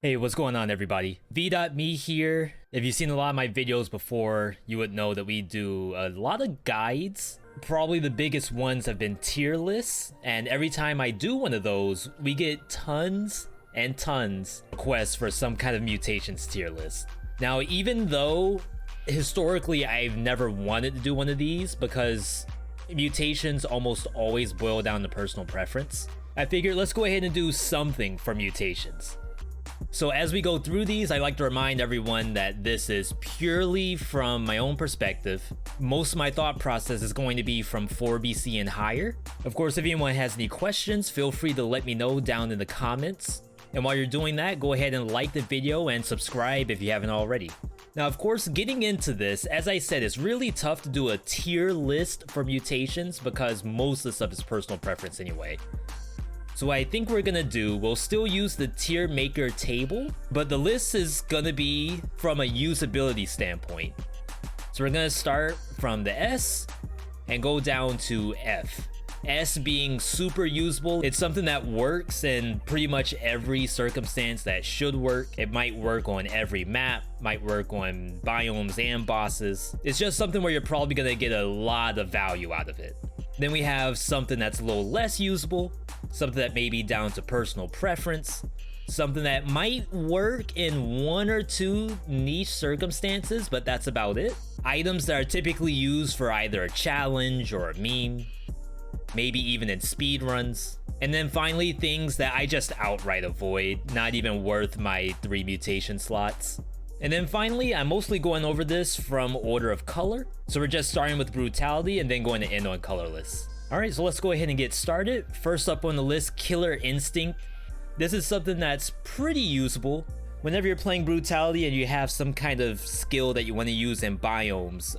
Hey, what's going on everybody? VeeDotMe here. If you've seen a lot of my videos before, you would know that we do a lot of guides. Probably the biggest ones have been tier lists, and every time I do one of those, we get tons and tons of requests for some kind of mutations tier list. Now, even though historically I've never wanted to do one of these because mutations almost always boil down to personal preference, I figured let's go ahead and do something for mutations. So as we go through these, I like to remind everyone that this is purely from my own perspective. Most of my thought process is going to be from 4 BC and higher. Of course, if anyone has any questions, feel free to let me know down in the comments. And while you're doing that, go ahead and like the video and subscribe if you haven't already. Now, of course, getting into this, as I said, it's really tough to do a tier list for mutations because most of the stuff is personal preference anyway. So what I think we're gonna do, we'll still use the tier maker table, but the list is gonna be from a usability standpoint. So we're gonna start from the S and go down to F. S being super usable. It's something that works in pretty much every circumstance that should work. It might work on every map, might work on biomes and bosses. It's just something where you're probably gonna get a lot of value out of it. Then we have something that's a little less usable, something that may be down to personal preference, something that might work in 1 or 2 niche circumstances, but that's about it. Items that are typically used for either a challenge or a meme, maybe even in speedruns. And then finally, things that I just outright avoid, not even worth my 3 mutation slots. And then finally, I'm mostly going over this from order of color. So we're just starting with brutality and then going to end on colorless. All right, so let's go ahead and get started. First up on the list, Killer Instinct. This is something that's pretty usable. Whenever you're playing brutality and you have some kind of skill that you want to use in biomes,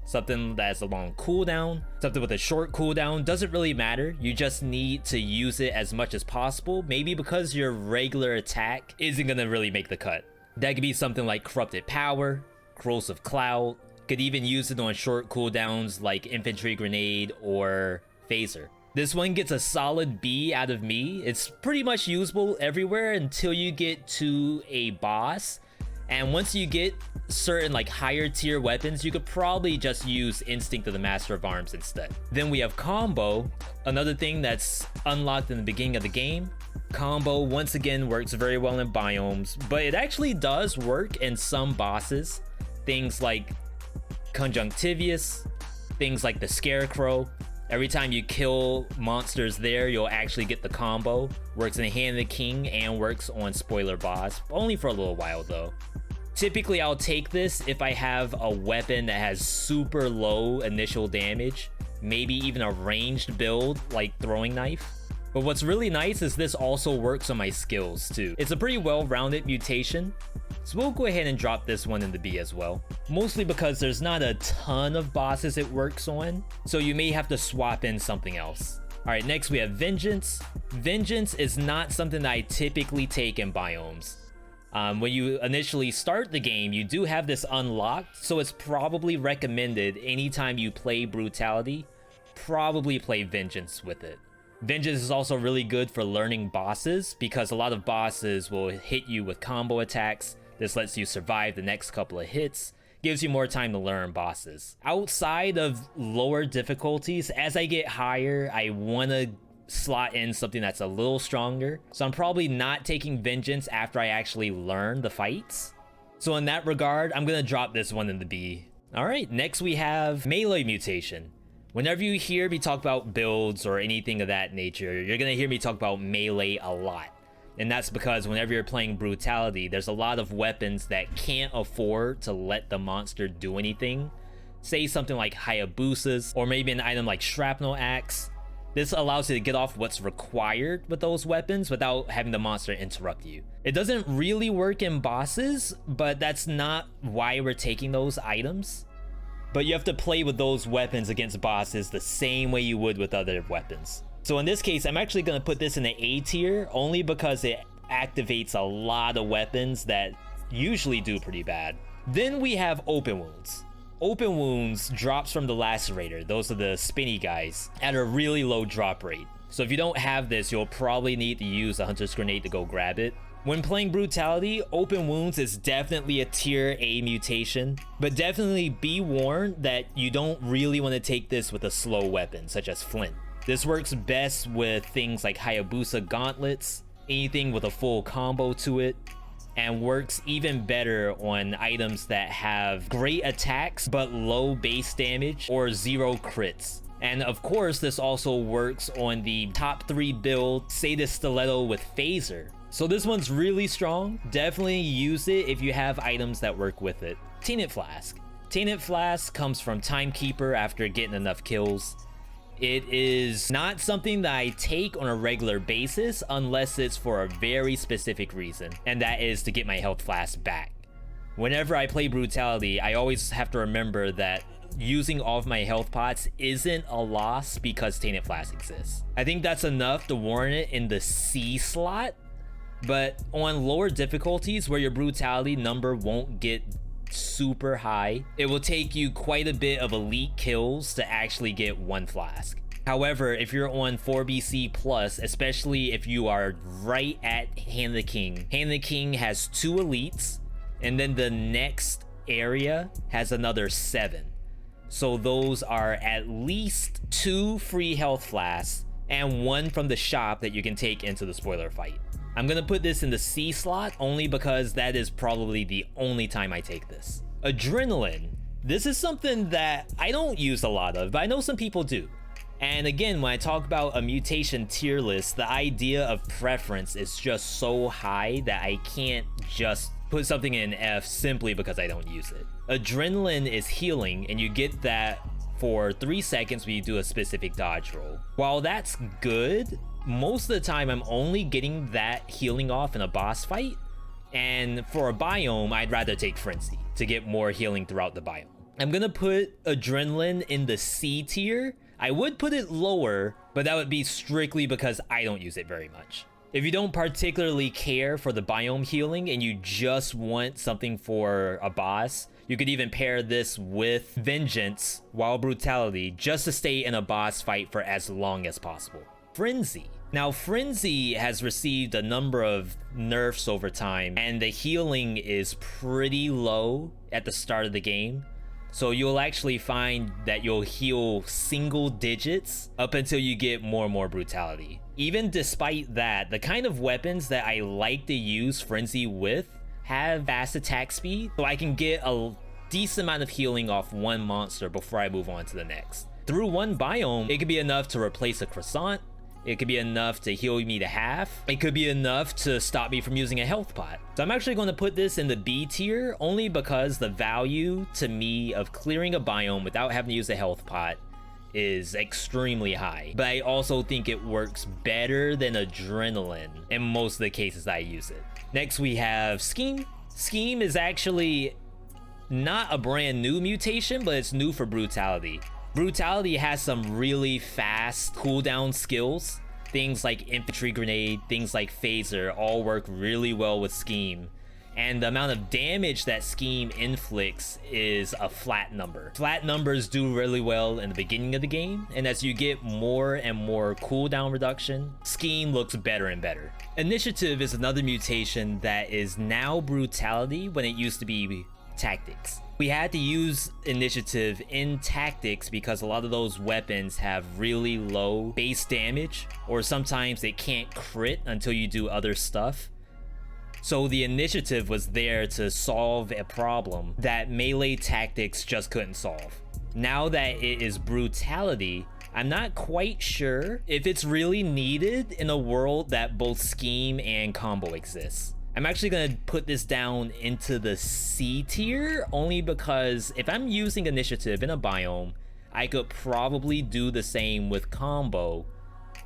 something that's a long cooldown, something with a short cooldown, doesn't really matter. You just need to use it as much as possible, maybe because your regular attack isn't gonna really make the cut. That could be something like Corrupted Power, Corrosive Cloud, could even use it on short cooldowns like Infantry Grenade or Phaser. This one gets a solid B out of me. It's pretty much usable everywhere until you get to a boss. And once you get certain like higher tier weapons, you could probably just use Instinct of the Master of Arms instead. Then we have Combo, another thing that's unlocked in the beginning of the game. Combo once again works very well in biomes, but it actually does work in some bosses. Things like Conjunctivius, things like the Scarecrow. Every time you kill monsters there, you'll actually get the combo. Works in the Hand of the King and works on spoiler boss, only for a little while though. Typically I'll take this if I have a weapon that has super low initial damage, maybe even a ranged build like Throwing Knife. But what's really nice is this also works on my skills too. It's a pretty well-rounded mutation, so we'll go ahead and drop this one in the B as well. Mostly because there's not a ton of bosses it works on, so you may have to swap in something else. Alright, next we have Vengeance. Vengeance is not something that I typically take in biomes. When you initially start the game, you do have this unlocked, so it's probably recommended anytime you play Brutality, probably play Vengeance with it. Vengeance is also really good for learning bosses because a lot of bosses will hit you with combo attacks. This lets you survive the next couple of hits, gives you more time to learn bosses. Outside of lower difficulties, as I get higher, I want to slot in something that's a little stronger. So I'm probably not taking Vengeance after I actually learn the fights. So in that regard, I'm going to drop this one in the B. All right, next we have Melee Mutation. Whenever you hear me talk about builds or anything of that nature, you're going to hear me talk about melee a lot. And that's because whenever you're playing Brutality, there's a lot of weapons that can't afford to let the monster do anything. Say something like Hayabusas, or maybe an item like Shrapnel Axe. This allows you to get off what's required with those weapons without having the monster interrupt you. It doesn't really work in bosses, but that's not why we're taking those items. But you have to play with those weapons against bosses the same way you would with other weapons. So in this case, I'm actually going to put this in the A tier only because it activates a lot of weapons that usually do pretty bad. Then we have Open Wounds. Open Wounds drops from the Lacerator, those are the spinny guys, at a really low drop rate. So if you don't have this, you'll probably need to use a Hunter's Grenade to go grab it. When playing Brutality, Open Wounds is definitely a tier A mutation, but definitely be warned that you don't really want to take this with a slow weapon such as Flint. This works best with things like Hayabusa gauntlets, anything with a full combo to it, and works even better on items that have great attacks but low base damage or 0 crits. And of course, this also works on the top 3 build, Sadist Stiletto with Phaser. So this one's really strong. Definitely use it if you have items that work with it. Tainted Flask. Tainted Flask comes from Timekeeper after getting enough kills. It is not something that I take on a regular basis unless it's for a very specific reason, and that is to get my health flask back. Whenever I play Brutality, I always have to remember that using all of my health pots isn't a loss because Tainted Flask exists. I think that's enough to warrant it in the C slot. But on lower difficulties where your Brutality number won't get super high, it will take you quite a bit of elite kills to actually get 1 flask. However, if you're on 4BC plus, especially if you are right at Hand the King, Hand the King has 2 elites, and then the next area has another 7. So those are at least 2 free health flasks and 1 from the shop that you can take into the spoiler fight. I'm gonna put this in the C slot only because that is probably the only time I take this. Adrenaline. This is something that I don't use a lot of, but I know some people do. And again, when I talk about a mutation tier list, the idea of preference is just so high that I can't just put something in F simply because I don't use it. Adrenaline is healing, and you get that for 3 seconds when you do a specific dodge roll. While that's good, most of the time I'm only getting that healing off in a boss fight, and for a biome I'd rather take Frenzy to get more healing throughout the biome. I'm gonna put Adrenaline in the C tier. I would put it lower, but that would be strictly because I don't use it very much. If you don't particularly care for the biome healing and you just want something for a boss, you could even pair this with Vengeance while Brutality just to stay in a boss fight for as long as possible. Frenzy. Now, Frenzy has received a number of nerfs over time, and the healing is pretty low at the start of the game. So you'll actually find that you'll heal single digits up until you get more and more Brutality. Even despite that, the kind of weapons that I like to use Frenzy with have fast attack speed, so I can get a decent amount of healing off one monster before I move on to the next. Through one biome, it could be enough to replace a croissant. It could be enough to heal me to half. It could be enough to stop me from using a health pot. So I'm actually going to put this in the B tier only because the value to me of clearing a biome without having to use a health pot is extremely high. But I also think it works better than Adrenaline in most of the cases I use it. Next we have Scheme. Scheme is actually not a brand new mutation, but it's new for Brutality. Brutality has some really fast cooldown skills. Things like Infantry Grenade, things like Phaser all work really well with Scheme. And the amount of damage that Scheme inflicts is a flat number. Flat numbers do really well in the beginning of the game, and as you get more and more cooldown reduction, Scheme looks better and better. Initiative is another mutation that is now Brutality when it used to be Tactics. We had to use Initiative in Tactics because a lot of those weapons have really low base damage, or sometimes it can't crit until you do other stuff. So the Initiative was there to solve a problem that melee Tactics just couldn't solve. Now that it is Brutality, I'm not quite sure if it's really needed in a world that both Scheme and Combo exists. I'm actually going to put this down into the C tier only because if I'm using Initiative in a biome, I could probably do the same with Combo,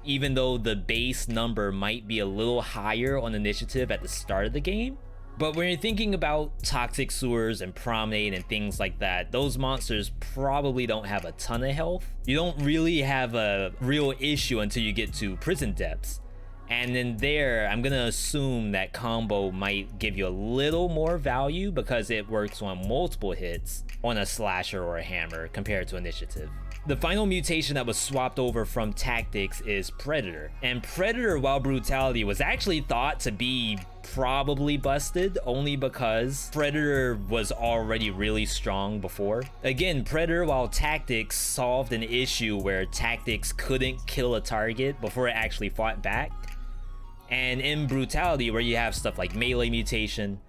even though the base number might be a little higher on Initiative at the start of the game. But when you're thinking about Toxic Sewers and Promenade and things like that, those monsters probably don't have a ton of health. You don't really have a real issue until you get to Prison Depths. And then there, I'm gonna assume that Combo might give you a little more value because it works on multiple hits on a slasher or a hammer compared to Initiative. The final mutation that was swapped over from Tactics is Predator. And Predator, while Brutality, was actually thought to be probably busted only because Predator was already really strong before. Again, Predator, while Tactics solved an issue where Tactics couldn't kill a target before it actually fought back. And in Brutality, where you have stuff like Melee Mutation,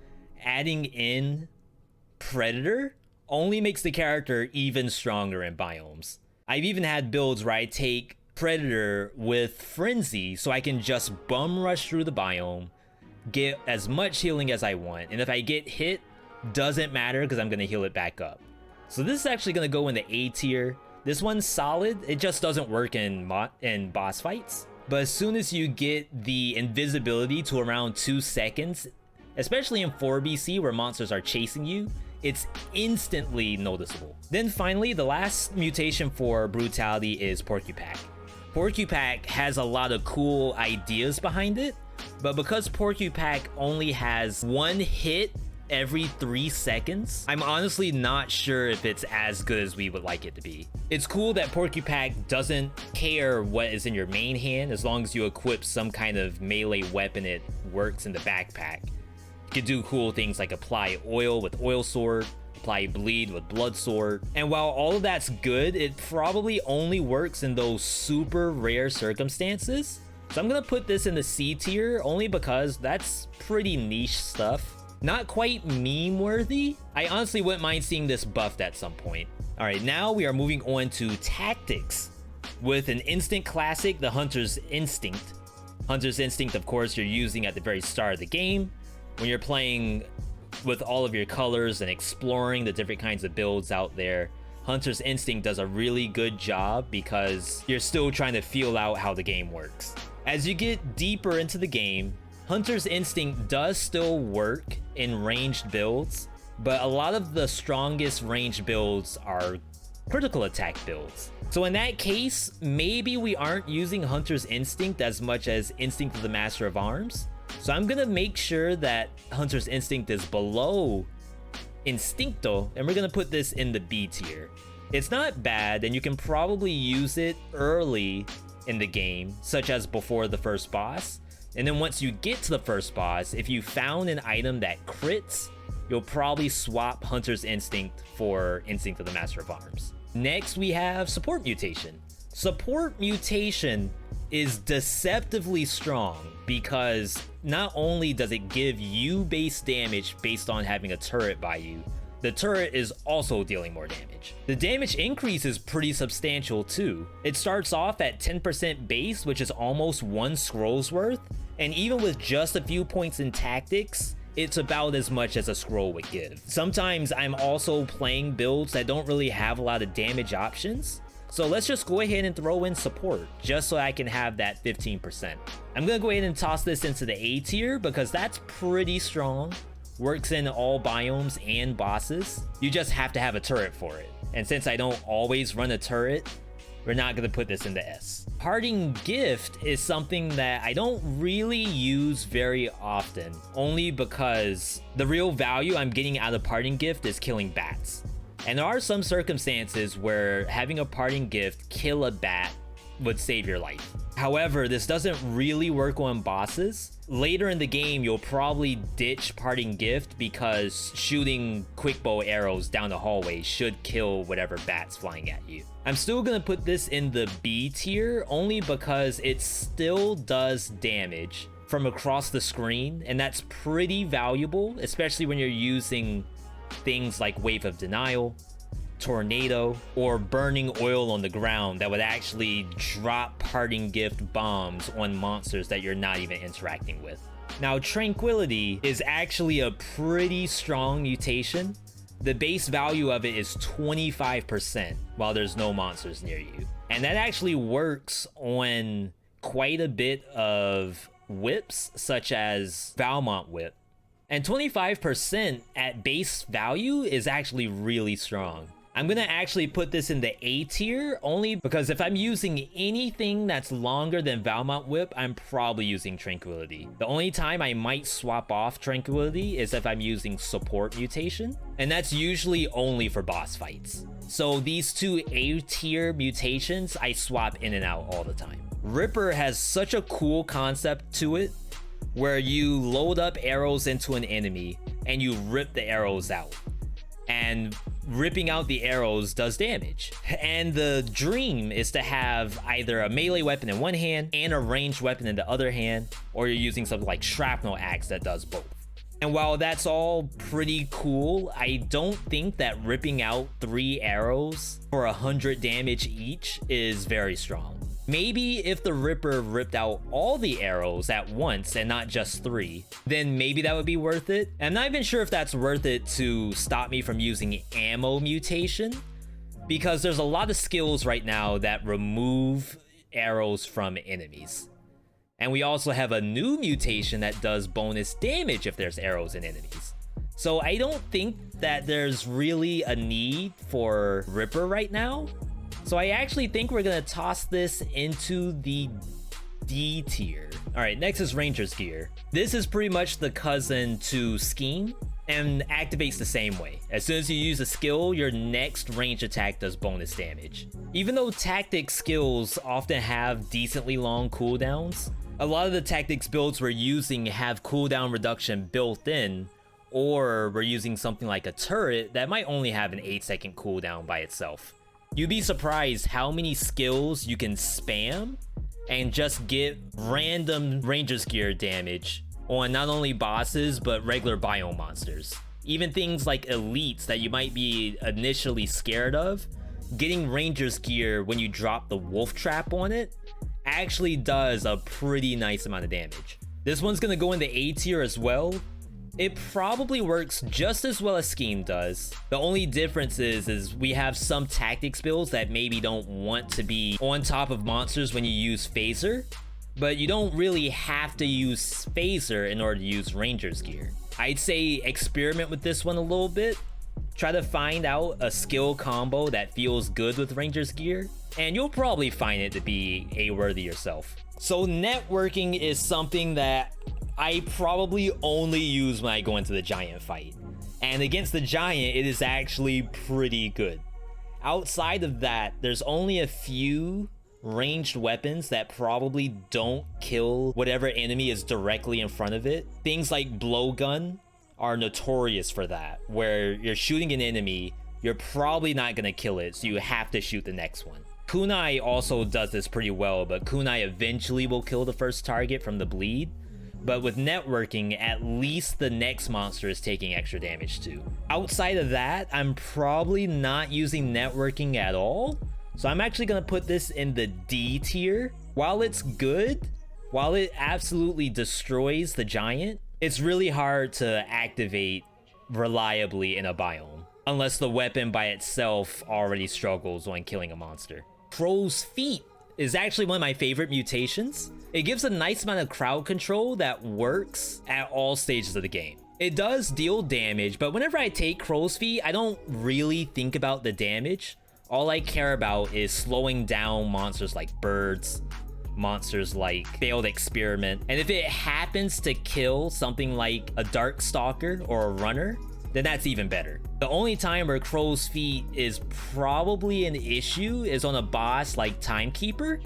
adding in Predator only makes the character even stronger in biomes. I've even had builds where I take Predator with Frenzy so I can just bum rush through the biome, get as much healing as I want, and if I get hit, doesn't matter because I'm going to heal it back up. So this is actually going to go in the A tier. This one's solid, it just doesn't work in boss fights. But as soon as you get the invisibility to around 2 seconds, especially in 4BC where monsters are chasing you, it's instantly noticeable. Then finally, the last mutation for Brutality is Porcupak. Porcupak has a lot of cool ideas behind it, but because Porcupak only has 1 hit every 3 seconds, I'm honestly not sure if it's as good as we would like it to be. It's cool that Porcupak doesn't care what is in your main hand as long as you equip some kind of melee weapon, it works in the backpack. You can do cool things like apply oil with oil sword, apply bleed with blood sword. And while all of that's good, it probably only works in those super rare circumstances. So I'm gonna put this in the C tier only because that's pretty niche stuff. Not quite meme worthy. I honestly wouldn't mind seeing this buffed at some point. All right, now we are moving on to Tactics with an instant classic, the Hunter's Instinct. Hunter's Instinct, of course, you're using at the very start of the game when you're playing with all of your colors and exploring the different kinds of builds out there. Hunter's Instinct does a really good job because you're still trying to feel out how the game works. As you get deeper into the game, Hunter's Instinct does still work in ranged builds, but a lot of the strongest ranged builds are critical attack builds. So in that case, maybe we aren't using Hunter's Instinct as much as Instinct of the Master of Arms. So I'm gonna make sure that Hunter's Instinct is below Instincto, and we're gonna put this in the B tier. It's not bad, and you can probably use it early in the game, such as before the first boss. And then once you get to the first boss, if you found an item that crits, you'll probably swap Hunter's Instinct for Instinct of the Master of Arms. Next, we have Support Mutation. Support Mutation is deceptively strong because not only does it give you base damage based on having a turret by you, the turret is also dealing more damage. The damage increase is pretty substantial too. It starts off at 10% base, which is almost 1 scroll's worth, and even with just a few points in Tactics, it's about as much as a scroll would give. Sometimes I'm also playing builds that don't really have a lot of damage options, so let's just go ahead and throw in support just so I can have that 15%. I'm gonna go ahead and toss this into the A tier because that's pretty strong. Works in all biomes and bosses. You just have to have a turret for it. And since I don't always run a turret, we're not gonna put this in the S. Parting Gift is something that I don't really use very often, only because the real value I'm getting out of Parting Gift is killing bats. And there are some circumstances where having a Parting Gift kill a bat would save your life. However, this doesn't really work on bosses. Later in the game, you'll probably ditch Parting Gift because shooting quick bow arrows down the hallway should kill whatever bat's flying at you. I'm still gonna put this in the B tier only because it still does damage from across the screen, and that's pretty valuable, especially when you're using things like Wave of Denial, Tornado, or burning oil on the ground that would actually drop Parting Gift bombs on monsters that you're not even interacting with. Now, Tranquility is actually a pretty strong mutation. The base value of it is 25% while there's no monsters near you. And that actually works on quite a bit of whips, such as Valmont Whip. And 25% at base value is actually really strong. I'm gonna actually put this in the A tier only because if I'm using anything that's longer than Valmont Whip, I'm probably using Tranquility. The only time I might swap off Tranquility is if I'm using Support Mutation, and that's usually only for boss fights. So these two A tier mutations, I swap in and out all the time. Ripper has such a cool concept to it, where you load up arrows into an enemy and you rip the arrows out. And ripping out the arrows does damage. And the dream is to have either a melee weapon in one hand and a ranged weapon in the other hand, or you're using something like Shrapnel Axe that does both. And while that's all pretty cool, I don't think that ripping out 3 arrows for 100 damage each is very strong. Maybe if the Ripper ripped out all the arrows at once and not just 3, then maybe that would be worth it. I'm not even sure if that's worth it to stop me from using Ammo Mutation, because there's a lot of skills right now that remove arrows from enemies. And we also have a new mutation that does bonus damage if there's arrows in enemies. So I don't think that there's really a need for Ripper right now. So I actually think we're gonna toss this into the D tier. All right, next is Ranger's Gear. This is pretty much the cousin to Scheme and activates the same way. As soon as you use a skill, your next range attack does bonus damage. Even though tactics skills often have decently long cooldowns, a lot of the tactics builds we're using have cooldown reduction built in, or we're using something like a turret that might only have an 8-second cooldown by itself. You'd be surprised how many skills you can spam and just get random Ranger's Gear damage on not only bosses, but regular biome monsters. Even things like elites that you might be initially scared of, getting Ranger's Gear when you drop the wolf trap on it actually does a pretty nice amount of damage. This one's gonna go in the A tier as well. It probably works just as well as Scheme does. The only difference is we have some tactics builds that maybe don't want to be on top of monsters when you use Phaser, but you don't really have to use Phaser in order to use Ranger's Gear. I'd say experiment with this one a little bit. Try to find out a skill combo that feels good with Ranger's Gear, and you'll probably find it to be A-worthy yourself. So networking is something that I probably only use when I go into the giant fight. And against the giant, it is actually pretty good. Outside of that, there's only a few ranged weapons that probably don't kill whatever enemy is directly in front of it. Things like blowgun are notorious for that, where you're shooting an enemy, you're probably not gonna kill it, so you have to shoot the next one. Kunai also does this pretty well, but Kunai eventually will kill the first target from the bleed. But with networking, at least the next monster is taking extra damage too. Outside of that, I'm probably not using networking at all. So I'm actually gonna put this in the D tier. While it's good, while it absolutely destroys the giant, it's really hard to activate reliably in a biome, unless the weapon by itself already struggles when killing a monster. Crow's Feet is actually one of my favorite mutations. It gives a nice amount of crowd control that works at all stages of the game. It does deal damage, but whenever I take Crow's Feet, I don't really think about the damage. All I care about is slowing down monsters like birds, monsters like Failed Experiment, and if it happens to kill something like a Darkstalker or a runner, then that's even better. The only time where Crow's Feet is probably an issue is on a boss like Timekeeper,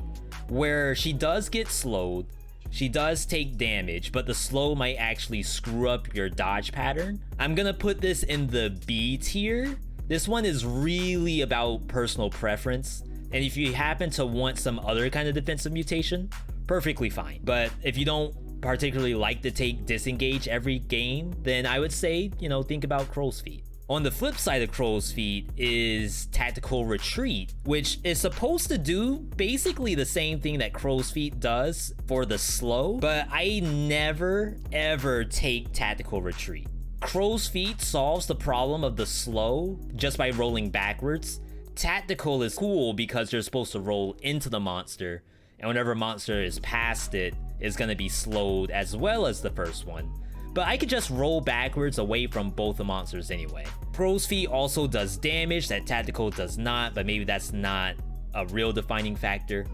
where she does get slowed, she does take damage, but the slow might actually screw up your dodge pattern. I'm gonna put this in the B tier. This one is really about personal preference, and if you happen to want some other kind of defensive mutation, perfectly fine. But if you don't particularly like to take Disengage every game, then I would say, think about Crow's Feet. On the flip side of Crow's Feet is Tactical Retreat, which is supposed to do basically the same thing that Crow's Feet does for the slow, but I never ever take Tactical Retreat. Crow's Feet solves the problem of the slow just by rolling backwards. Tactical is cool because you're supposed to roll into the monster, and whenever a monster is past it, it's going to be slowed as well as the first one. but I could just roll backwards away from both the monsters anyway. Crow's Feet also does damage that Tactical does not, but maybe that's not a real defining factor.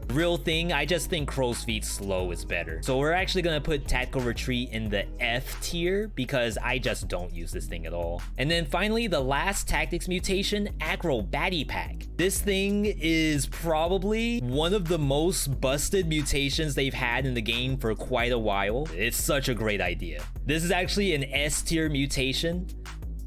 Real thing, I just think Crow's Feet slow is better. So we're actually gonna put Tactical Retreat in the F tier because I just don't use this thing at all. And then finally, the last tactics mutation, Acrobatic Pack. This thing is probably one of the most busted mutations they've had in the game for quite a while. It's such a great idea. This is actually an S tier mutation.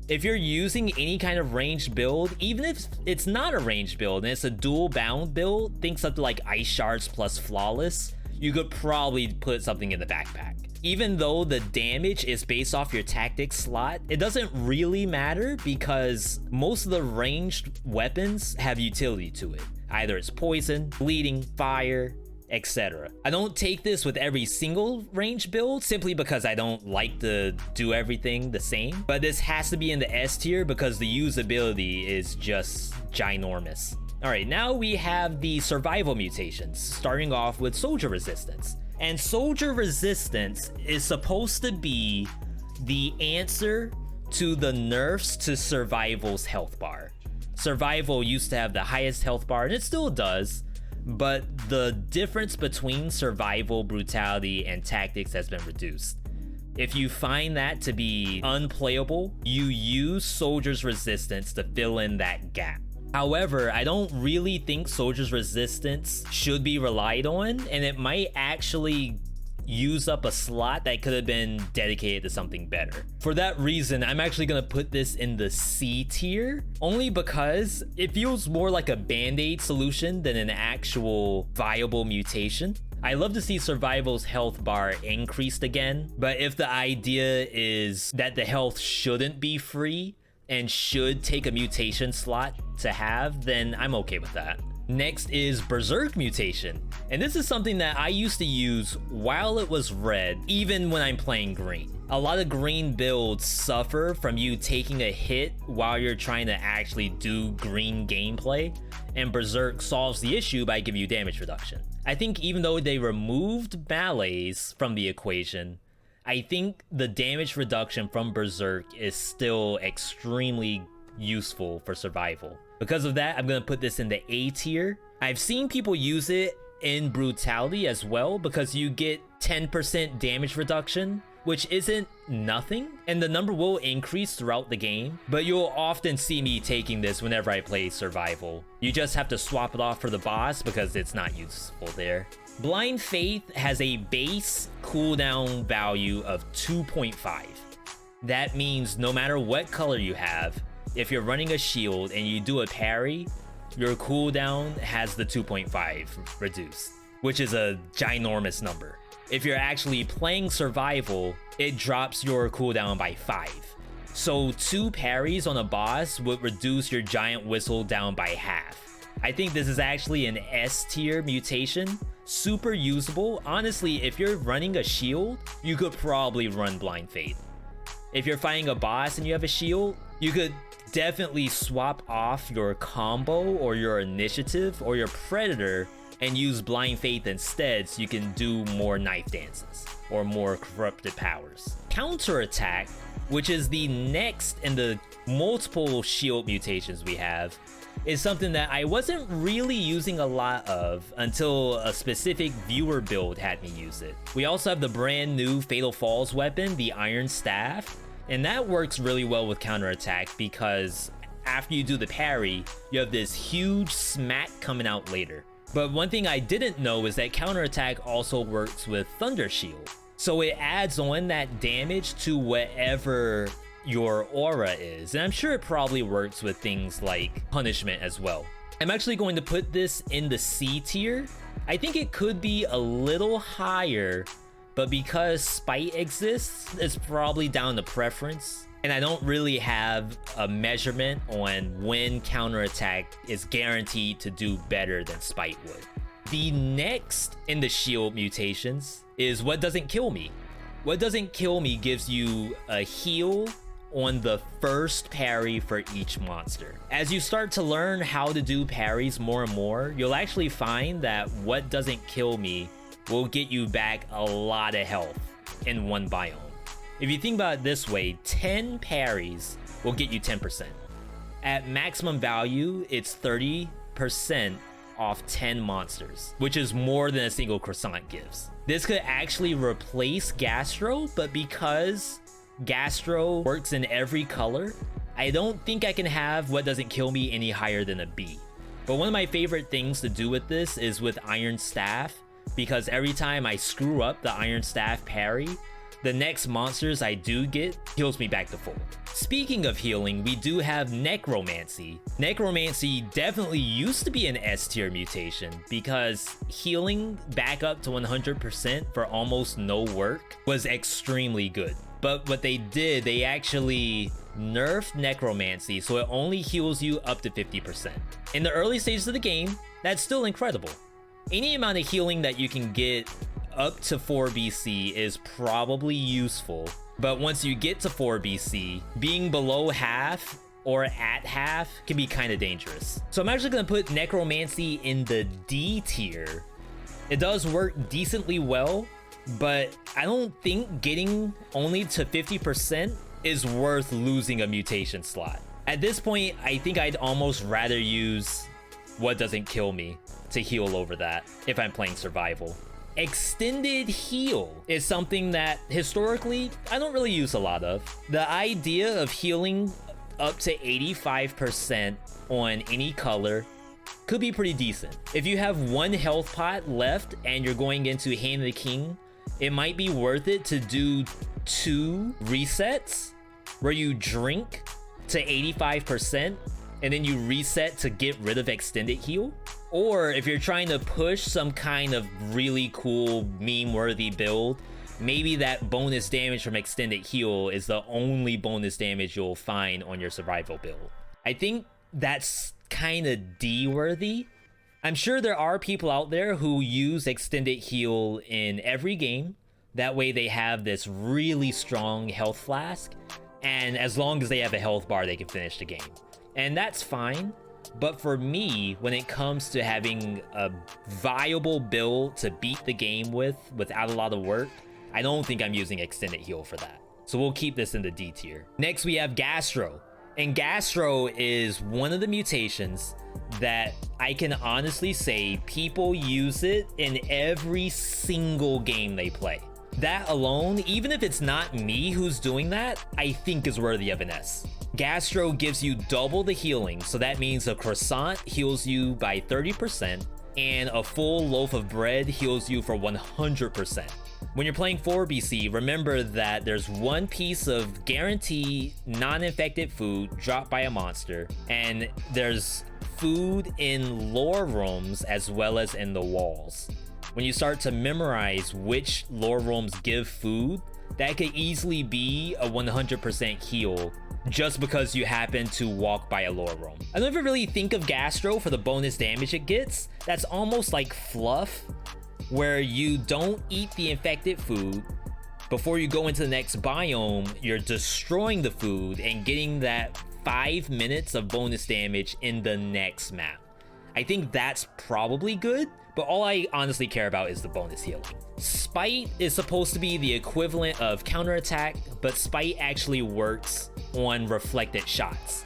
If you're using any kind of ranged build, even if it's not a ranged build and it's a dual bound build, think something like Ice Shards plus Flawless, you could probably put something in the backpack. Even though the damage is based off your tactics slot, it doesn't really matter because most of the ranged weapons have utility to it. Either it's poison, bleeding, fire, etc. I don't take this with every single range build simply because I don't like to do everything the same, but this has to be in the S tier because the usability is just ginormous. All right, now we have the survival mutations, starting off with Soldier Resistance. And Soldier Resistance is supposed to be the answer to the nerfs to Survival's health bar. Survival used to have the highest health bar, and it still does, but the difference between survival, brutality, and tactics has been reduced. If you find that to be unplayable, you use Soldier's Resistance to fill in that gap. However, I don't really think Soldier's Resistance should be relied on, and it might actually use up a slot that could have been dedicated to something better. For that reason, I'm actually gonna put this in the C tier, only because it feels more like a band-aid solution than an actual viable mutation. I love to see Survival's health bar increased again, but if the idea is that the health shouldn't be free and should take a mutation slot to have, then I'm okay with that. Next is Berserk Mutation, and this is something that I used to use while it was red, even when I'm playing green. A lot of green builds suffer from you taking a hit while you're trying to actually do green gameplay, and Berserk solves the issue by giving you damage reduction. I think even though they removed Malaise from the equation, I think the damage reduction from Berserk is still extremely useful for survival. Because of that, I'm gonna put this in the A tier. I've seen people use it in brutality as well because you get 10% damage reduction, which isn't nothing, and the number will increase throughout the game, but you'll often see me taking this whenever I play survival. You just have to swap it off for the boss because it's not useful there. Blind Faith has a base cooldown value of 2.5. That means no matter what color you have, if you're running a shield and you do a parry, your cooldown has the 2.5 reduced, which is a ginormous number. If you're actually playing survival, it drops your cooldown by 5. So 2 parries on a boss would reduce your giant whistle down by half. I think this is actually an S tier mutation, super usable. Honestly, if you're running a shield, you could probably run Blind Faith. If you're fighting a boss and you have a shield, you could definitely swap off your combo or your initiative or your predator and use Blind Faith instead so you can do more knife dances or more corrupted powers. Counterattack, which is the next in the multiple shield mutations we have, is something that I wasn't really using a lot of until a specific viewer build had me use it. We also have the brand new Fatal Falls weapon, the Iron Staff, and that works really well with counterattack because after you do the parry, you have this huge smack coming out later. But one thing I didn't know is that counterattack also works with Thunder Shield. So it adds on that damage to whatever your aura is. And I'm sure it probably works with things like Punishment as well. I'm actually going to put this in the C tier. I think it could be a little higher, but because Spite exists, it's probably down to preference. And I don't really have a measurement on when counterattack is guaranteed to do better than Spite would. The next in the shield mutations is What Doesn't Kill Me. What Doesn't Kill Me gives you a heal on the first parry for each monster. As you start to learn how to do parries more and more, you'll actually find that What Doesn't Kill Me will get you back a lot of health in one biome. If you think about it this way, 10 parries will get you 10%. At maximum value, it's 30% off 10 monsters, which is more than a single croissant gives. This could actually replace Gastro, but because Gastro works in every color, I don't think I can have what doesn't kill me any higher than a B. But one of my favorite things to do with this is with Iron Staff, because every time I screw up the Iron Staff parry, the next monsters I do get heals me back to full. Speaking of healing, we do have Necromancy. Necromancy definitely used to be an S tier mutation because healing back up to 100% for almost no work was extremely good. But what they did, they actually nerfed Necromancy so it only heals you up to 50%. In the early stages of the game, that's still incredible. Any amount of healing that you can get up to 4 BC is probably useful, but once you get to 4 BC, being below half or at half can be kind of dangerous. So I'm actually going to put Necromancy in the D tier. It does work decently well, but I don't think getting only to 50% is worth losing a mutation slot. At this point, I think I'd almost rather use What Doesn't Kill Me to heal over that if I'm playing survival. Extended heal is something that historically I don't really use a lot of. The idea of healing up to 85% on any color could be pretty decent. If you have one health pot left and you're going into Hand of the King, it might be worth it to do 2 resets where you drink to 85% and then you reset to get rid of extended heal. Or if you're trying to push some kind of really cool meme-worthy build, maybe that bonus damage from extended heal is the only bonus damage you'll find on your survival build. I think that's kind of D-worthy. I'm sure there are people out there who use extended heal in every game. That way they have this really strong health flask, and as long as they have a health bar, they can finish the game. And that's fine. But for me, when it comes to having a viable build to beat the game with without a lot of work, I don't think I'm using extended heal for that. So we'll keep this in the D tier. Next, we have Gastro. And Gastro is one of the mutations that I can honestly say people use it in every single game they play. That alone, even if it's not me who's doing that, I think is worthy of an S. Gastro gives you double the healing, so that means a croissant heals you by 30% and a full loaf of bread heals you for 100%. When you're playing 4 BC, remember that there's one piece of guaranteed non-infected food dropped by a monster, and there's food in lore rooms as well as in the walls. When you start to memorize which lore rooms give food, that could easily be a 100% heal just because you happen to walk by a lore room. I don't ever really think of Gastro for the bonus damage it gets. That's almost like fluff, where you don't eat the infected food. Before you go into the next biome, you're destroying the food and getting that 5 minutes of bonus damage in the next map. I think that's probably good, but all I honestly care about is the bonus healing. Spite is supposed to be the equivalent of counterattack, but Spite actually works on reflected shots.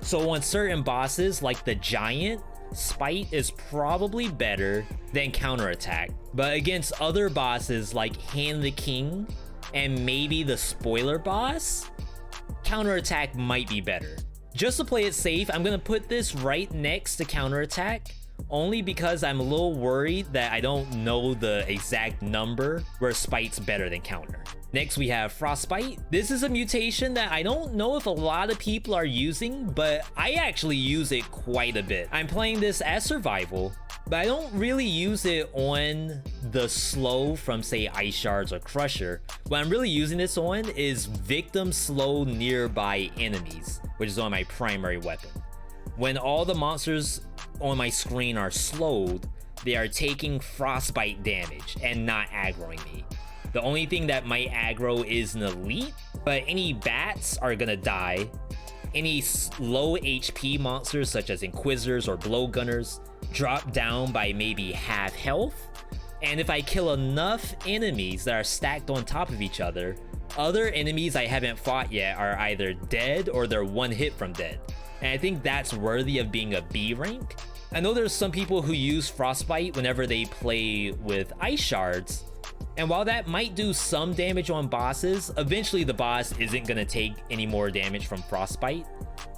So on certain bosses like the Giant, Spite is probably better than counterattack, but against other bosses like Hand the King and maybe the spoiler boss, counterattack might be better. Just to play it safe, I'm gonna put this right next to counterattack, only because I'm a little worried that I don't know the exact number where Spite's better than counter. Next, we have Frostbite. This is a mutation that I don't know if a lot of people are using, but I actually use it quite a bit. I'm playing this as survival, but I don't really use it on the slow from, say, Ice Shards or Crusher. What I'm really using this on is victim slow nearby enemies, which is on my primary weapon. When all the monsters on my screen are slowed, they are taking Frostbite damage and not aggroing me. The only thing that might aggro is an elite, but any bats are gonna die. Any low HP monsters such as Inquisitors or Blowgunners drop down by maybe half health. And if I kill enough enemies that are stacked on top of each other, other enemies I haven't fought yet are either dead or they're one hit from dead. And I think that's worthy of being a B rank. I know there's some people who use Frostbite whenever they play with ice shards. And while that might do some damage on bosses, eventually the boss isn't going to take any more damage from Frostbite.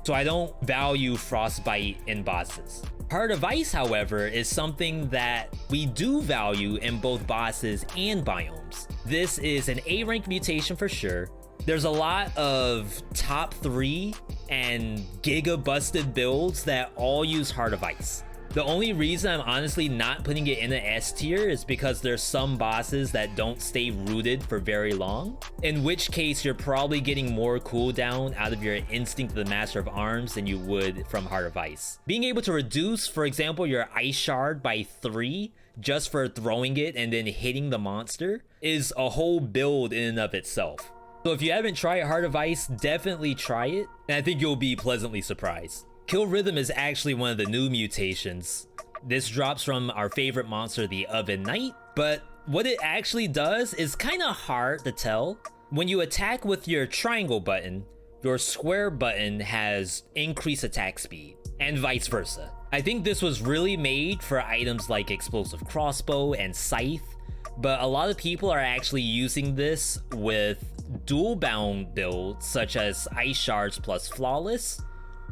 So I don't value Frostbite in bosses. Heart of Ice, however, is something that we do value in both bosses and biomes. This is an A rank mutation for sure. There's a lot of top 3 and giga busted builds that all use Heart of Ice. The only reason I'm honestly not putting it in the S tier is because there's some bosses that don't stay rooted for very long, in which case you're probably getting more cooldown out of your Instinct of the Master of Arms than you would from Heart of Ice. Being able to reduce, for example, your Ice Shard by 3 just for throwing it and then hitting the monster is a whole build in and of itself. So if you haven't tried Heart of Ice, definitely try it, and I think you'll be pleasantly surprised. Kill Rhythm is actually one of the new mutations. This drops from our favorite monster, the Oven Knight, but what it actually does is kind of hard to tell. When you attack with your triangle button, your square button has increased attack speed, and vice versa. I think this was really made for items like Explosive Crossbow and Scythe, but a lot of people are actually using this with dual bound builds such as Ice Shards plus Flawless,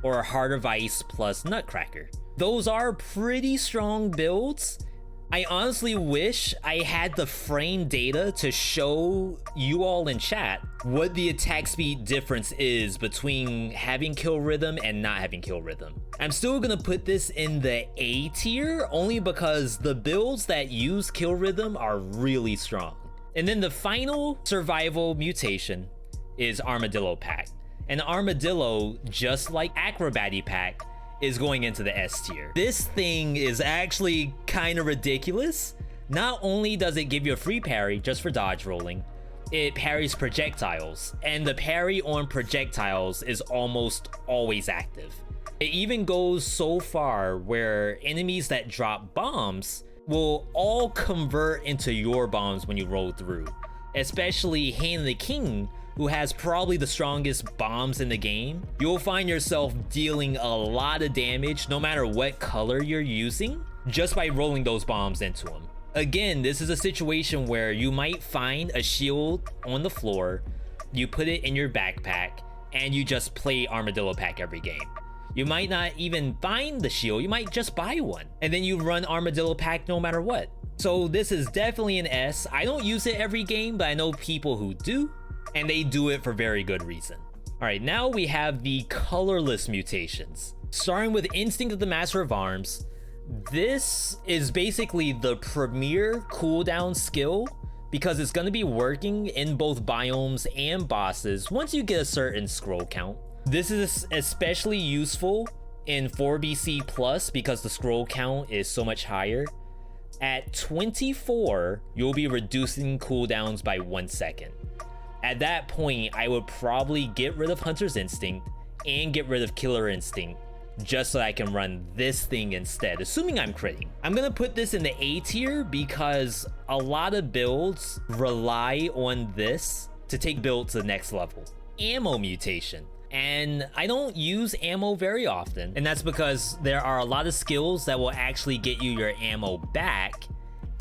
or Heart of Ice plus Nutcracker. Those are pretty strong builds. I honestly wish I had the frame data to show you all in chat what the attack speed difference is between having Kill Rhythm and not having Kill Rhythm. I'm still gonna put this in the A tier only because the builds that use Kill Rhythm are really strong. And then the final survival mutation is Armadillo Pack. And Armadillo, just like Acrobatic Pack, is going into the S tier. This thing is actually kind of ridiculous. Not only does it give you a free parry just for dodge rolling, it parries projectiles, and the parry on projectiles is almost always active. It even goes so far where enemies that drop bombs will all convert into your bombs when you roll through, especially Han the King, who has probably the strongest bombs in the game. You'll find yourself dealing a lot of damage no matter what color you're using just by rolling those bombs into them. Again, this is a situation where you might find a shield on the floor, you put it in your backpack, and you just play Armadillo Pack every game. You might not even find the shield, you might just buy one, and then you run Armadillo Pack no matter what. So this is definitely an S. I don't use it every game, but I know people who do, and they do it for very good reason. All right, now we have the colorless mutations. Starting with Instinct of the Master of Arms, this is basically the premier cooldown skill because it's going to be working in both biomes and bosses once you get a certain scroll count. This is especially useful in 4BC plus because the scroll count is so much higher. At 24, you'll be reducing cooldowns by 1 second. At that point, I would probably get rid of Hunter's Instinct and get rid of Killer Instinct just so I can run this thing instead, assuming I'm critting. I'm gonna put this in the A tier because a lot of builds rely on this to take build to the next level. Ammo mutation. And I don't use ammo very often, and that's because there are a lot of skills that will actually get you your ammo back,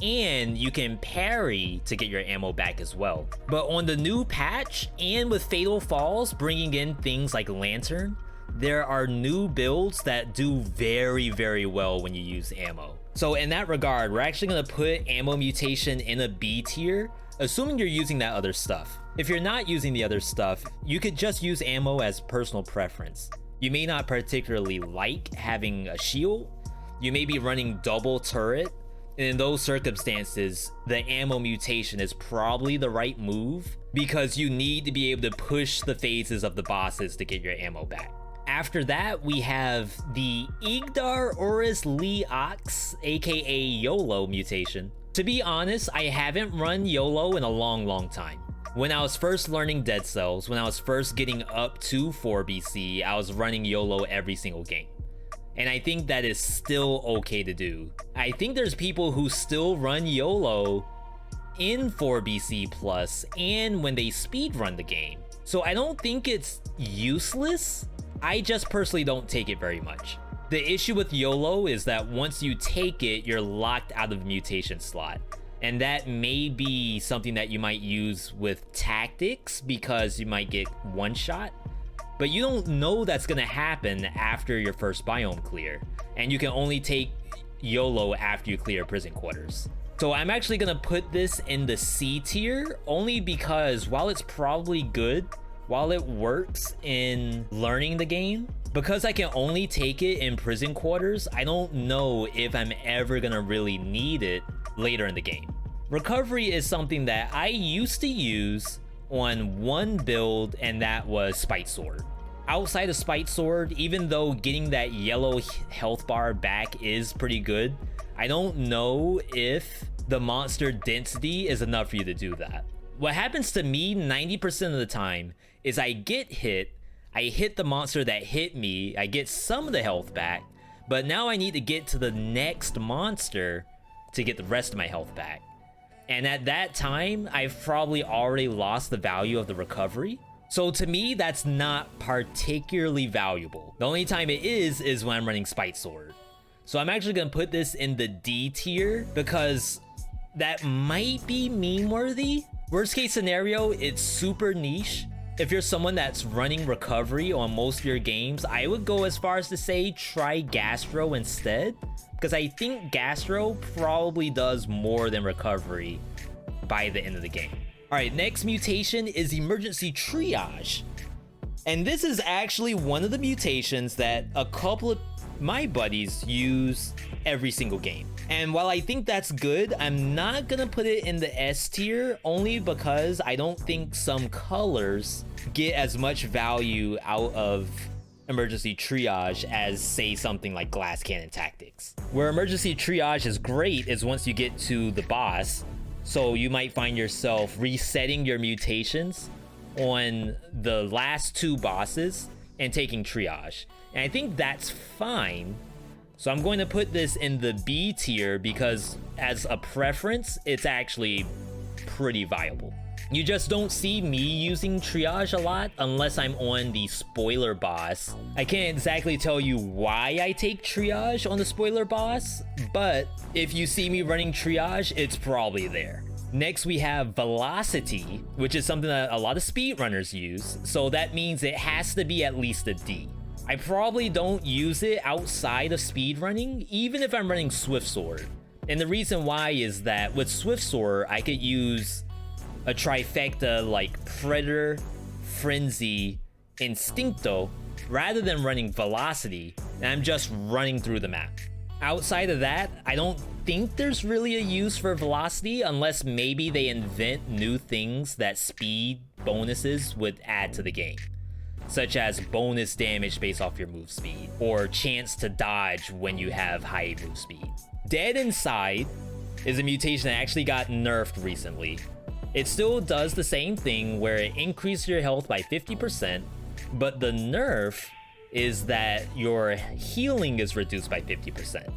and you can parry to get your ammo back as well. But on the new patch, and with Fatal Falls bringing in things like Lantern, there are new builds that do very, very well when you use ammo. So in that regard, we're actually gonna put ammo mutation in a B tier, assuming you're using that other stuff. If you're not using the other stuff, you could just use ammo as personal preference. You may not particularly like having a shield, you may be running double turret, and in those circumstances, the ammo mutation is probably the right move because you need to be able to push the phases of the bosses to get your ammo back. After that, we have the Igdar Oris Lee Ox, aka Yolo mutation. To be honest, I haven't run Yolo in a long time. When I was first learning Dead Cells, when I was first getting up to 4BC, I was running Yolo every single game. And I think that is still okay to do. I think there's people who still run Yolo in 4BC Plus and when they speedrun the game. So I don't think it's useless. I just personally don't take it very much. The issue with YOLO is that once you take it, you're locked out of the mutation slot. And that may be something that you might use with tactics because you might get one shot. But you don't know that's gonna happen after your first biome clear. And you can only take YOLO after you clear prison quarters. So I'm actually gonna put this in the C tier only because while it's probably good, while it works in learning the game, because I can only take it in prison quarters, I don't know if I'm ever gonna really need it later in the game. Recovery is something that I used to use on one build, and that was Spite Sword. Outside of Spite Sword, even though getting that yellow health bar back is pretty good, I don't know if the monster density is enough for you to do that. What happens to me 90% of the time is I get hit, I hit the monster that hit me, I get some of the health back, but now I need to get to the next monster to get the rest of my health back. And at that time, I've probably already lost the value of the recovery. So to me, that's not particularly valuable. The only time it is when I'm running Spite Sword. So I'm actually gonna put this in the D tier because that might be meme worthy. Worst case scenario, it's super niche. If you're someone that's running recovery on most of your games, I would go as far as to say try Gastro instead, because I think Gastro probably does more than recovery by the end of the game. All right, next mutation is Emergency Triage. And this is actually one of the mutations that a couple of my buddies use every single game. And while I think that's good, I'm not gonna put it in the S tier only because I don't think some colors get as much value out of Emergency Triage as, say, something like Glass Cannon Tactics. Where Emergency Triage is great is once you get to the boss, so you might find yourself resetting your mutations on the last two bosses and taking Triage. And I think that's fine. So I'm going to put this in the B tier because as a preference, it's actually pretty viable. You just don't see me using Triage a lot unless I'm on the spoiler boss. I can't exactly tell you why I take Triage on the spoiler boss, but if you see me running Triage, it's probably there. Next, we have Velocity, which is something that a lot of speedrunners use, so that means it has to be at least a D. I probably don't use it outside of speedrunning, even if I'm running Swift Sword. And the reason why is that with Swift Sword, I could use a trifecta like Predator, Frenzy, Instincto, rather than running Velocity, and I'm just running through the map. Outside of that, I don't think there's really a use for Velocity unless maybe they invent new things that speed bonuses would add to the game, such as bonus damage based off your move speed, or chance to dodge when you have high move speed. Dead Inside is a mutation that actually got nerfed recently. It still does the same thing where it increases your health by 50%, but the nerf is that your healing is reduced by 50%.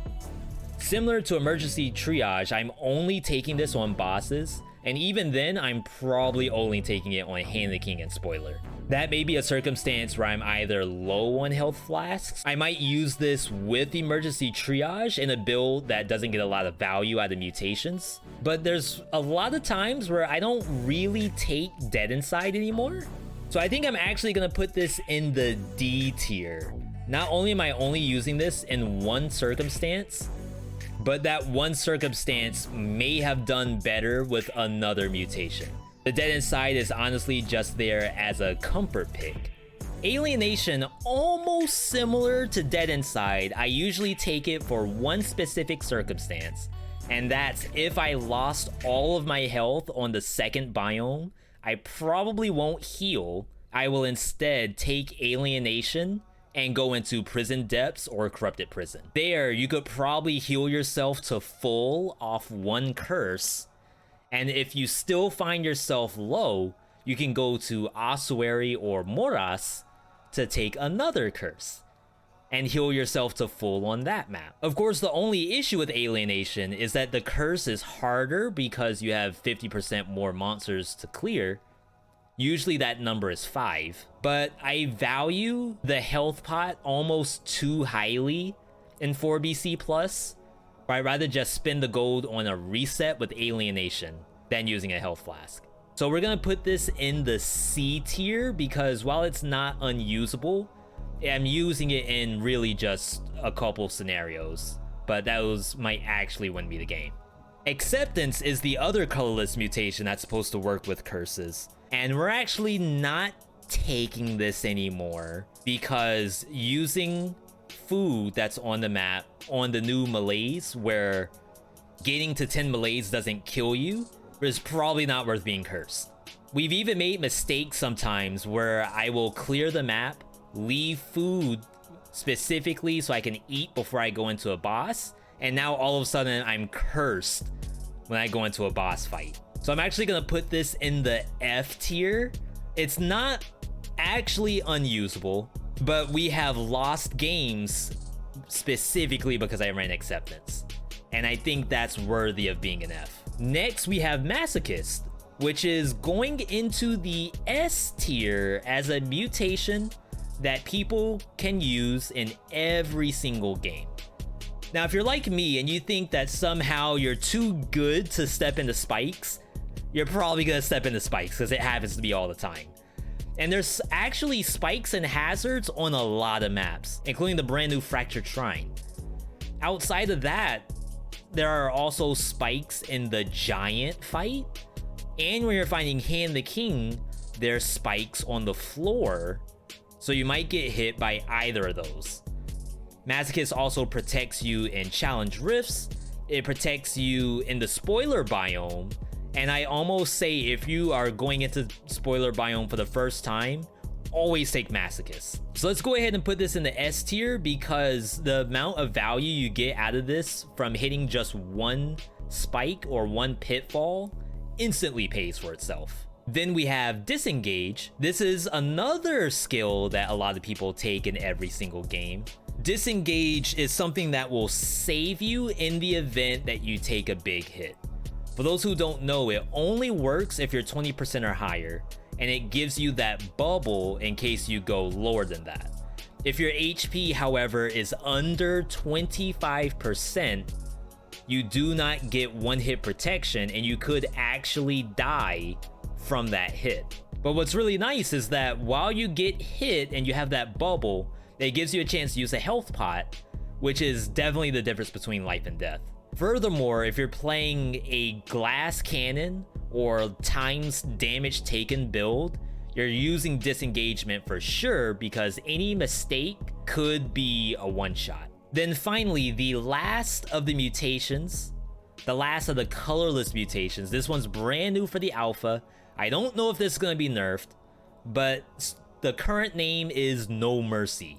Similar to Emergency Triage, I'm only taking this on bosses, and even then, I'm probably only taking it on Hand the King and Spoiler. That may be a circumstance where I'm either low on health flasks. I might use this with Emergency Triage in a build that doesn't get a lot of value out of mutations. But there's a lot of times where I don't really take Dead Inside anymore. So I think I'm actually gonna put this in the D tier. Not only am I only using this in one circumstance, but that one circumstance may have done better with another mutation. The Dead Inside is honestly just there as a comfort pick. Alienation, almost similar to Dead Inside. I usually take it for one specific circumstance, and that's if I lost all of my health on the second biome, I probably won't heal. I will instead take Alienation and go into Prison Depths or Corrupted Prison. There, you could probably heal yourself to full off one curse, and if you still find yourself low, you can go to Ossuary or Moras to take another curse. and heal yourself to full on that map. Of course, the only issue with Alienation is that the curse is harder because you have 50% more monsters to clear. Usually that number is 5, but I value the health pot almost too highly in 4BC plus, where I'd rather just spend the gold on a reset with Alienation than using a health flask. So we're gonna put this in the C tier because while it's not unusable, I'm using it in really just a couple scenarios, but those might actually win me the game. Acceptance is the other colorless mutation that's supposed to work with curses. And we're actually not taking this anymore because using food that's on the map on the new Malaise, where getting to 10 Malaise doesn't kill you, is probably not worth being cursed. We've even made mistakes sometimes where I will clear the map, leave food specifically so I can eat before I go into a boss, and now all of a sudden I'm cursed when I go into a boss fight. So I'm actually gonna put this in the F tier. It's not actually unusable, but we have lost games specifically because I ran acceptance, and I think that's worthy of being an F. Next, we have Masochist, which is going into the S tier as a mutation that people can use in every single game. Now, if you're like me and you think that somehow you're too good to step into spikes, you're probably gonna step into spikes because it happens to be all the time. And there's actually spikes and hazards on a lot of maps, including the brand new Fractured Shrine. Outside of that, there are also spikes in the giant fight, and when you're finding Hand the King, there's spikes on the floor, so you might get hit by either of those. Masochist also protects you in challenge rifts, it protects you in the spoiler biome, and I almost say if you are going into spoiler biome for the first time, always take Masochist. So let's go ahead and put this in the S tier because the amount of value you get out of this from hitting just one spike or one pitfall instantly pays for itself. Then we have Disengage. This is another skill that a lot of people take in every single game. Disengage is something that will save you in the event that you take a big hit. For those who don't know, it only works if you're 20% or higher, and it gives you that bubble in case you go lower than that. If your HP, however, is under 25%, you do not get one hit protection and you could actually die from that hit. But what's really nice is that while you get hit and you have that bubble, it gives you a chance to use a health pot, which is definitely the difference between life and death. Furthermore, if you're playing a glass cannon or times damage taken build, you're using disengagement for sure because any mistake could be a one-shot. Then finally, the last of the mutations, the last of the colorless mutations. This one's brand new for the alpha. I don't know if this is going to be nerfed, but the current name is No Mercy.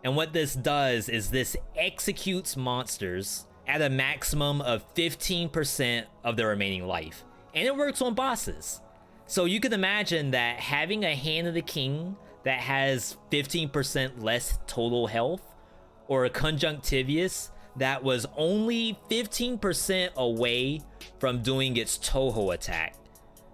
And what this does is this executes monsters at a maximum of 15% of their remaining life. And it works on bosses. So you can imagine that having a Hand of the King that has 15% less total health, or a Conjunctivius that was only 15% away from doing its Toho attack,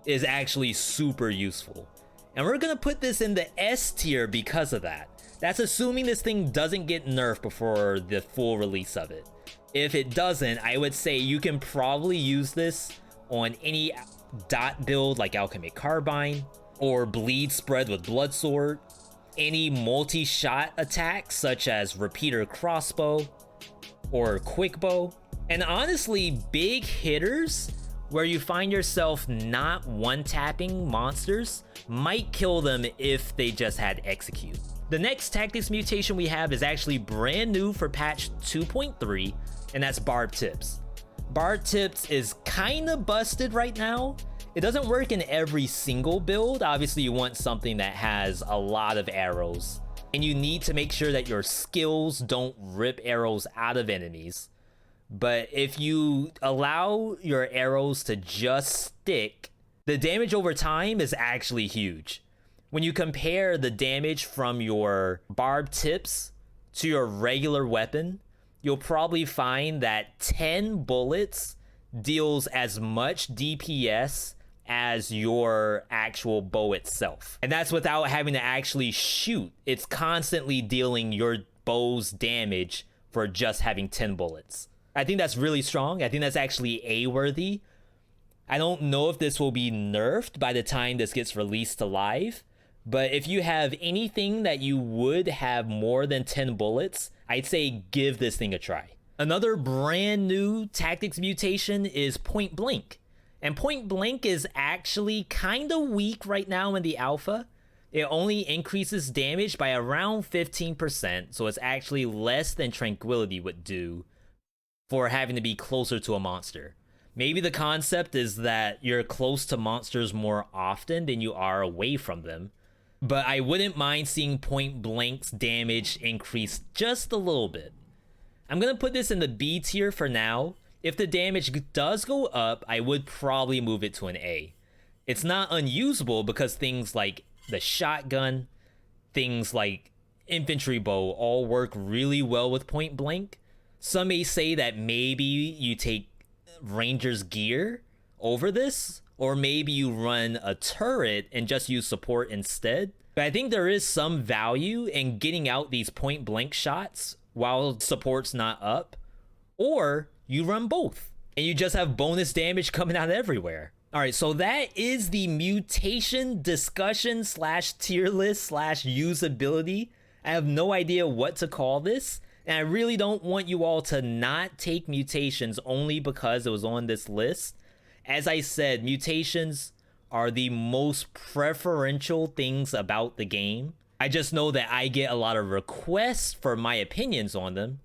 is actually super useful. And we're gonna put this in the S tier because of that. That's assuming this thing doesn't get nerfed before the full release of it. If it doesn't, I would say you can probably use this on any dot build like Alchemic Carbine, or bleed spread with Blood Sword, any multi-shot attacks such as Repeater Crossbow or Quick Bow, and honestly, big hitters where you find yourself not one-tapping monsters might kill them if they just had Execute. The next tactics mutation we have is actually brand new for patch 2.3, and that's Barb Tips. Barb Tips is kinda busted right now. It doesn't work in every single build. Obviously, you want something that has a lot of arrows, and you need to make sure that your skills don't rip arrows out of enemies. But if you allow your arrows to just stick, the damage over time is actually huge. When you compare the damage from your Barb Tips to your regular weapon, you'll probably find that 10 bullets deals as much DPS as your actual bow itself. And that's without having to actually shoot. It's constantly dealing your bow's damage for just having 10 bullets. I think that's really strong. I think that's actually A-worthy. I don't know if this will be nerfed by the time this gets released to live, but if you have anything that you would have more than 10 bullets, I'd say give this thing a try. Another brand new tactics mutation is Point Blank. And Point Blank is actually kind of weak right now in the alpha. It only increases damage by around 15%, so it's actually less than Tranquility would do for having to be closer to a monster. Maybe the concept is that you're close to monsters more often than you are away from them, but I wouldn't mind seeing Point Blank's damage increase just a little bit. I'm gonna put this in the B tier for now. If the damage does go up, I would probably move it to an A. It's not unusable because things like the shotgun, things like infantry bow all work really well with Point Blank. Some may say that maybe you take Ranger's gear over this, or maybe you run a turret and just use support instead. But I think there is some value in getting out these Point Blank shots while support's not up, or you run both and you just have bonus damage coming out everywhere. All right, so that is the mutation discussion slash tier list slash usability. I have no idea what to call this, and I really don't want you all to not take mutations only because it was on this list. As I said, mutations are the most preferential things about the game. I just know that I get a lot of requests for my opinions on them,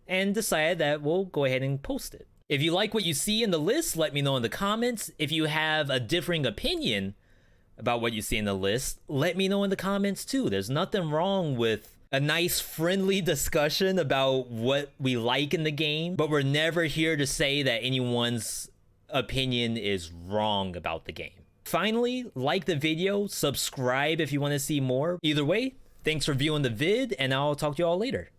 and decided that we'll go ahead and post it. If you like what you see in the list, let me know in the comments. If you have a differing opinion about what you see in the list, let me know in the comments too. There's nothing wrong with a nice friendly discussion about what we like in the game, but we're never here to say that anyone's opinion is wrong about the game. Finally, like the video, subscribe if you want to see more. Either way, thanks for viewing the vid, and I'll talk to you all later.